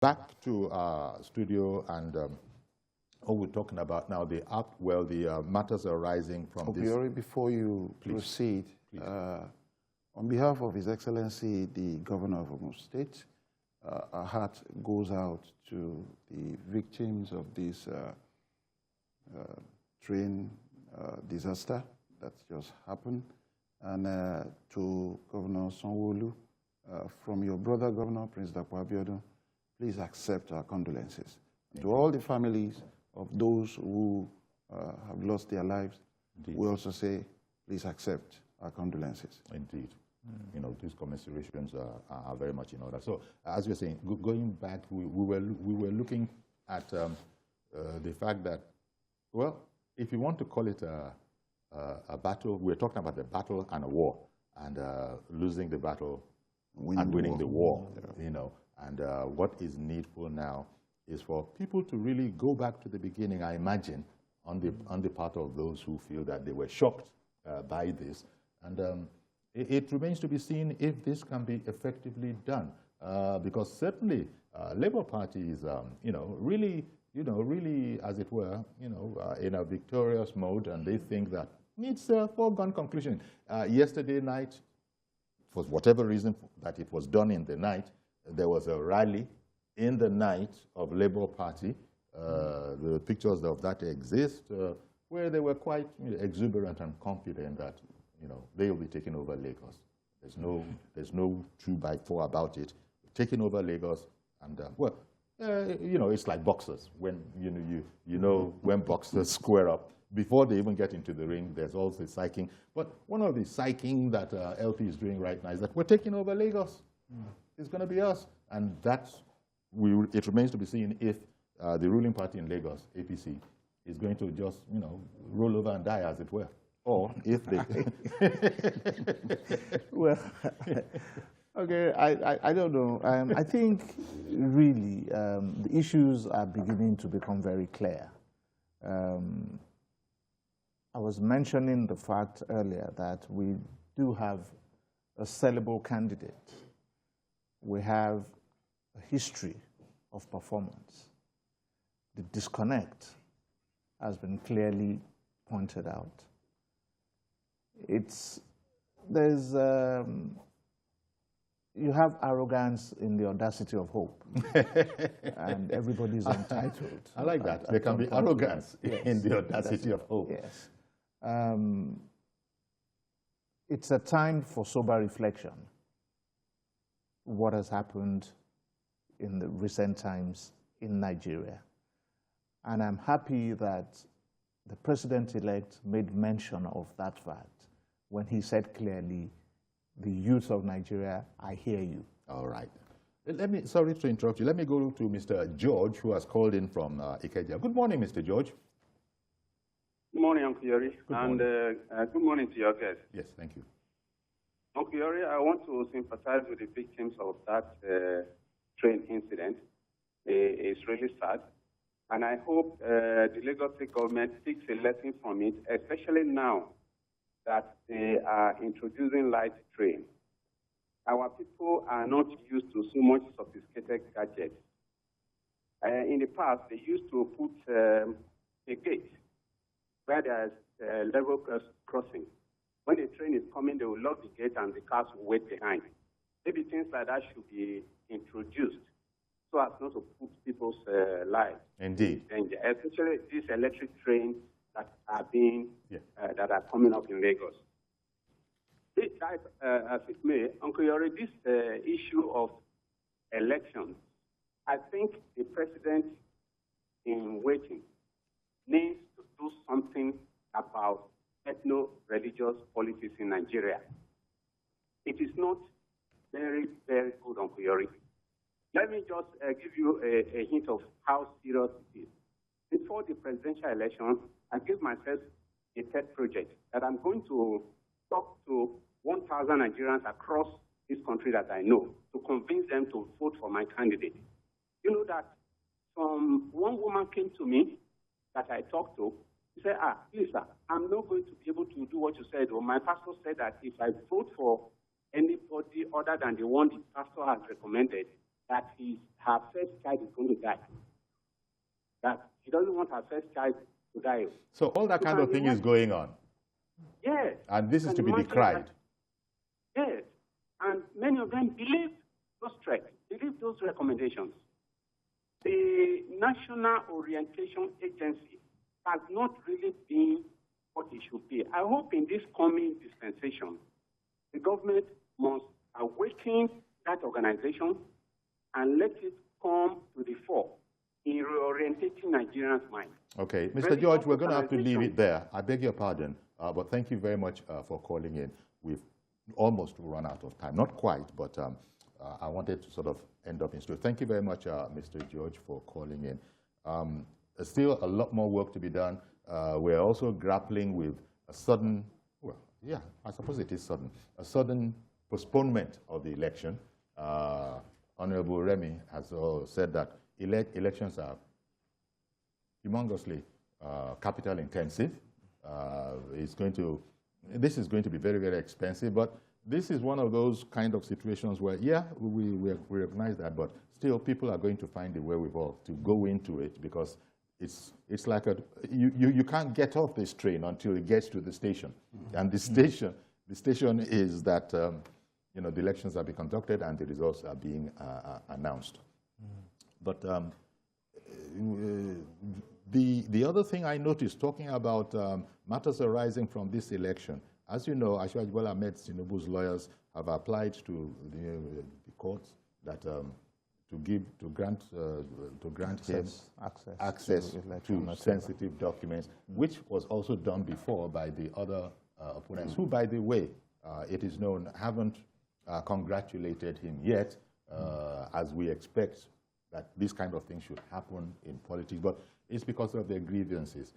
Back to our studio, and what we're talking about now, the matters arising from this. Before you proceed, on behalf of His Excellency, the Governor of Ogun State, our heart goes out to the victims of this train disaster that just happened, and to Governor Sanwo-Olu, from your brother Governor, Prince Dapo Abiodun, please accept our condolences. To all the families of those who have lost their lives, indeed, we also say, please accept our condolences. Indeed. You know, these commiserations are very much in order. So, as you're saying, going back, we were looking at the fact that, well, if you want to call it a battle, we're talking about the battle and a war, and losing the battle and winning the war, yeah. You know. And what is needful now is for people to really go back to the beginning, I imagine, on the part of those who feel that they were shocked by this. And it remains to be seen if this can be effectively done. Because certainly Labour Party is, really, as it were, in a victorious mode, and they think that it's a foregone conclusion. Yesterday night, for whatever reason that it was done in the night, there was a rally in the night of Labour Party. The pictures of that exist, where they were quite exuberant and confident that, they will be taking over Lagos. There's no 2x4 about it. Taking over Lagos, and it's like boxers. When when boxers square up, before they even get into the ring, there's also psyching. But one of the psyching that LP is doing right now is that we're taking over Lagos. It's going to be us, and it remains to be seen if the ruling party in Lagos, APC, is going to just roll over and die, as it were, or if they. Well, okay, I don't know. I think really the issues are beginning to become very clear. I was mentioning the fact earlier that we do have a sellable candidate. We have a history of performance. The disconnect has been clearly pointed out. You have arrogance in the audacity of hope, and everybody's entitled. I like that. There can be arrogance in the audacity of hope. Yes. It's a time for sober reflection. What has happened in the recent times in Nigeria. And I'm happy that the president-elect made mention of that fact when he said clearly, the youth of Nigeria, I hear you. All right. Sorry to interrupt you. Let me go to Mr. George, who has called in from Ikeja. Good morning, Mr. George. Good morning, Uncle Yori, and good morning to your guests. Yes, thank you. Uncle Yori, I want to sympathize with the victims of that train incident. It's really sad, and I hope the Lagos State government takes a lesson from it, especially now that they are introducing light train. Our people are not used to so much sophisticated gadgets. In the past, they used to put a gate where there's level crossing. When the train is coming, they will lock the gate and the cars will wait behind. Maybe things like that should be introduced so as not to put people's lives Indeed. in danger, especially these electric trains that are being that are coming up in Lagos. As it may, Uncle Yori, this issue of elections, I think the president in waiting needs to do something about ethno-religious politics in Nigeria. It is not very, very good, Uncle Yori. Let me just give you a hint of how serious it is. Before the presidential election, I gave myself a pet project that I'm going to talk to 1,000 Nigerians across this country that I know to convince them to vote for my candidate. You know that one woman came to me that I talked to. She said, please, sir, I'm not going to be able to do what you said. Well, my pastor said that if I vote for anybody other than the one the pastor has recommended, that her first child is going to die. That she doesn't want her first child to die. So all that kind of thing is going on. Yes. And this is to be decried. Yes. And many of them believe those threats, believe those recommendations. The National Orientation Agency has not really been what it should be. I hope in this coming dispensation, the government must awaken that organization and let it come to the fore in reorientating Nigerians' minds. Okay, Mr. George, we're going to have to leave it there. I beg your pardon, but thank you very much for calling in. We've almost run out of time. Not quite, but I wanted to sort of end up in story. Thank you very much, Mr. George, for calling in. There's still a lot more work to be done. We're also grappling with a sudden, well, yeah, I suppose it is sudden, a sudden postponement of the election. Honorable Remy has said that elections are humongously capital intensive. This is going to be very, very expensive, but this is one of those kind of situations where, yeah, we recognize that, but still people are going to find the wherewithal to go into it because it's like you can't get off this train until it gets to the station. Mm-hmm. And the station is that you know, the elections are being conducted and the results are being announced. Mm-hmm. But the other thing I noticed, talking about matters arising from this election, as you know, Asiwaju Bola Ahmed Tinubu's lawyers have applied to the courts that to grant him access to sensitive documents, which was also done before by the other opponents, who, by the way, it is known, haven't congratulated him yet, as we expect that this kind of thing should happen in politics, but it's because of their grievances.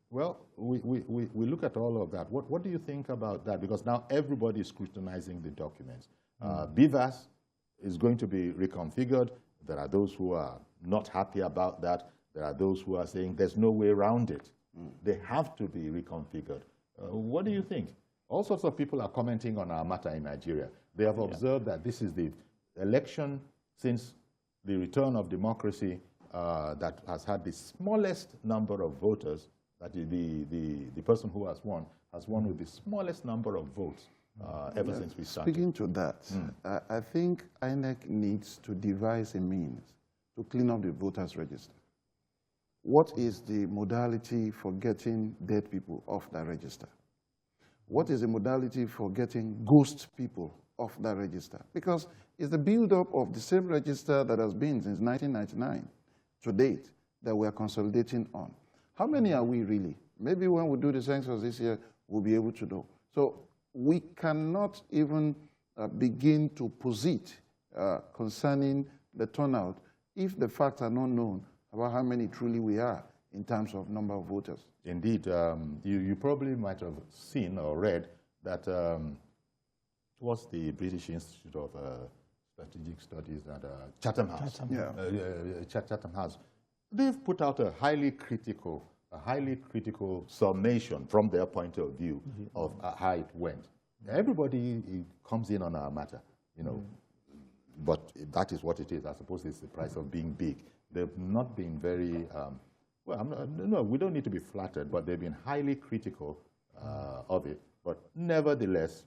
Well, we look at all of that. What do you think about that? Because now everybody is scrutinizing the documents. BVAS is going to be reconfigured. There are those who are not happy about that. There are those who are saying there's no way around it. They have to be reconfigured. What do you think? All sorts of people are commenting on our matter in Nigeria. They have observed that this is the election since the return of democracy that has had the smallest number of voters. That is the person who has won with the smallest number of votes ever since we started. Speaking to that, I think INEC needs to devise a means to clean up the voters' register. What is the modality for getting dead people off that register? What is the modality for getting ghost people off that register? Because it's the build-up of the same register that has been since 1999 to date that we are consolidating on. How many are we really? Maybe when we do the census this year, we'll be able to know. So we cannot even begin to posit concerning the turnout if the facts are not known about how many truly we are in terms of number of voters. Indeed. You probably might have seen or read that towards the British Institute of Strategic Studies at Chatham House. Chatham House. They've put out a highly critical summation from their point of view of how it went. Everybody comes in on our matter, you know, but that is what it is. I suppose it's the price of being big. They've not been very, no, we don't need to be flattered, but they've been highly critical of it. But nevertheless,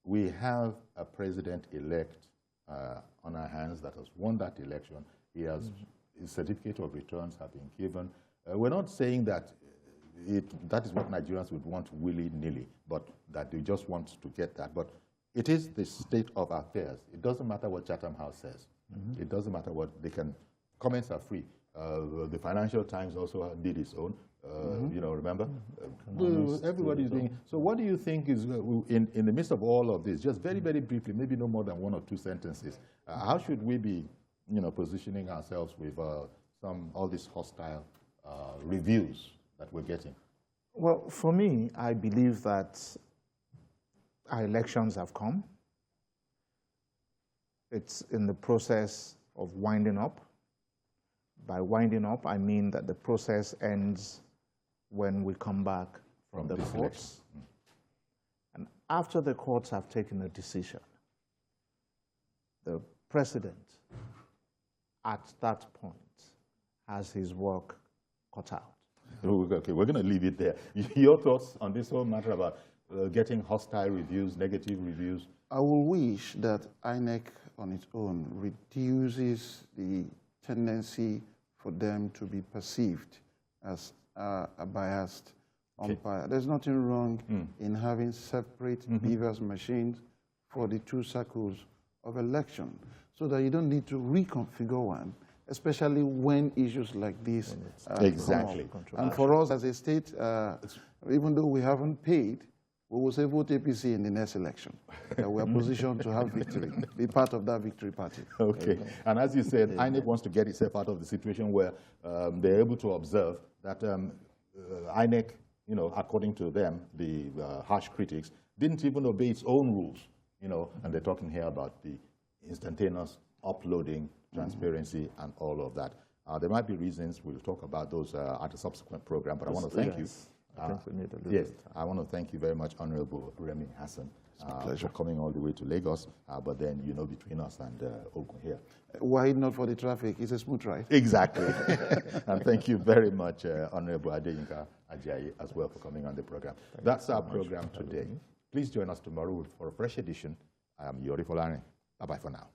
we have a president-elect on our hands that has won that election. He has, his certificate of returns have been given. We're not saying that that is what Nigerians would want willy-nilly, but that they just want to get that. But it is the state of affairs. It doesn't matter what Chatham House says. It doesn't matter what they can. Comments are free. The Financial Times also did its own. You know, remember? Everybody's doing. So what do you think is, in the midst of all of this, just very, very briefly, maybe no more than one or two sentences, how should we be, you know, positioning ourselves with all these hostile reviews that we're getting? Well, for me, I believe that our elections have come. It's in the process of winding up. By winding up, I mean that the process ends when we come back from the courts. And after the courts have taken a decision, the president at that point has his work cut out. Okay, we're going to leave it there. Your thoughts on this whole matter about getting hostile reviews, negative reviews? I will wish that INEC on its own reduces the tendency for them to be perceived as a biased umpire. There's nothing wrong in having separate beavers machines for the 2 cycles of election, so that you don't need to reconfigure one, especially when issues like this exactly come up. And for us as a state, even though we haven't paid, we will say vote APC in the next election. We are positioned to have victory, be part of that victory party. Okay. And as you said, INEC wants to get itself out of the situation where they're able to observe that INEC, you know, according to them, the harsh critics, didn't even obey its own rules, you know, and they're talking here about the instantaneous uploading, transparency, and all of that. There might be reasons. We'll talk about those at a subsequent program, but I want to thank you. I think we need a little yes, bit. I want to thank you very much, Honorable Remy Hassan, pleasure. for coming all the way to Lagos, but then, you know, between us and Ogun here. Why not for the traffic? It's a smooth ride. Exactly. And thank you very much, Honorable Adeyinka Ajayi, as well, for coming on the program. That's our program today. Please join us tomorrow for a fresh edition. I am Yori Folani. Bye-bye for now.